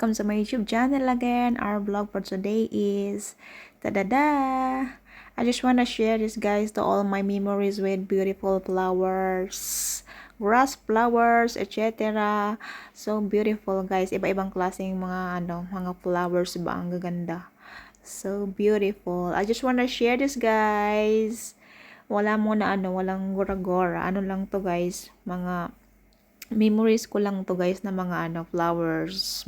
welcome to my YouTube channel again. Our vlog for today is ta-da-da! I just wanna share this guys to all my memories with beautiful flowers, grass flowers, etc. So beautiful guys, iba-ibang klaseng mga flowers ba, ang gaganda. So beautiful. I just wanna share this guys. Wala muna walang gora-gora. Ano lang to guys, mga memories ko lang to guys na mga flowers.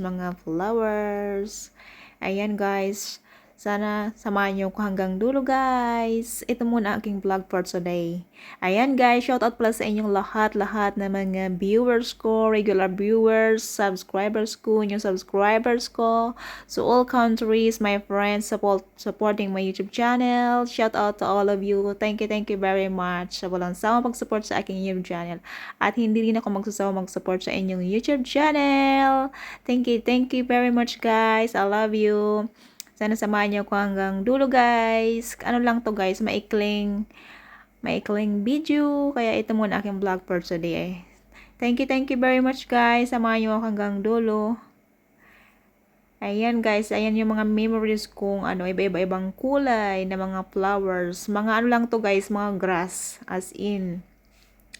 Ayan guys, sana samahan nyo ko hanggang dulo guys. Ito muna aking vlog for today. Ayan guys, shoutout pala sa inyong lahat na mga viewers ko, regular viewers, subscribers ko, new subscribers ko. So all countries, my friends, supporting my YouTube channel. Shoutout to all of you. Thank you very much sa walang sawang pag-support sa aking YouTube channel. At hindi rin ako magsasawa mag-support sa inyong YouTube channel. Thank you very much guys. I love you. Sana samahan niyo ko hanggang dulo guys. Ano lang to guys, maikling video. Kaya ito muna aking vlog for today. Thank you very much guys. Samahan niyo ako hanggang dulo. Ayan guys, ayan yung mga memories kong iba-ibang kulay na mga flowers. Mga lang to guys, mga grass. As in,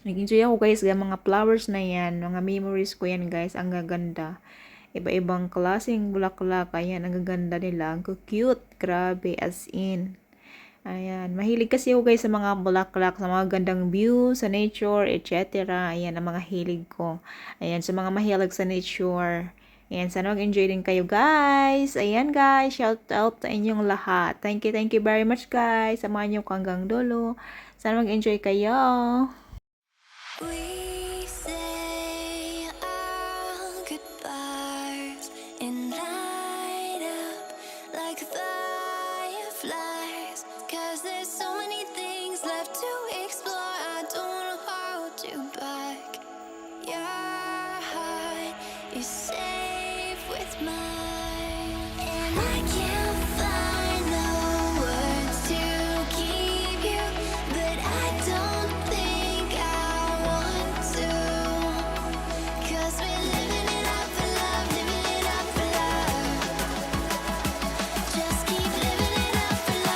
nag-enjoy ako guys ng mga flowers na yan. Mga memories ko yan guys. Ang gaganda. Iba-ibang klaseng bulaklak. Ayan, ang gaganda nila. Ang cute. Grabe, as in. Ayan. Mahilig kasi ako guys sa mga bulaklak, sa mga gandang view, sa nature, etc. Ayan, ang mga hilig ko. Ayan, sa mga mahilig sa nature. Ayan, sana mag-enjoy din kayo guys. Ayan guys, shout out sa inyong lahat. Thank you very much guys. Samahan niyo ko hanggang dulo. Sana mag-enjoy kayo. We say our goodbyes and light up like fireflies, 'cause there's so many things left to explore. I don't wanna hold you back. Your heart is safe with mine, and I can't find the words to keep you, but I don't think I want to, 'cause we're living it up for love, living it up for love. Just keep living it up for love.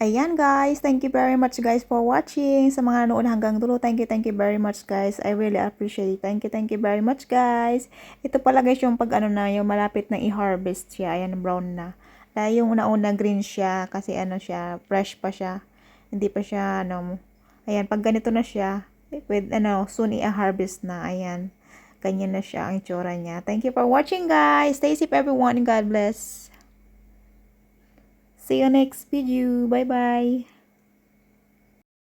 Ayan guys, thank you very much guys for watching. Sa mga nanood hanggang dulo, thank you very much guys. I really appreciate it. Thank you very much guys. Ito pala guys yung pag ano na, yung malapit na i-harvest siya. Ayan, brown na. Dahil yung una-una green siya kasi ano siya, fresh pa siya. Hindi pa siya ano. Ayan, pag ganito na siya, with ano, soon i-harvest na. Ayan, ganyan na siya ang itsura niya. Thank you for watching guys. Stay safe everyone and God bless. See you next video. Bye bye.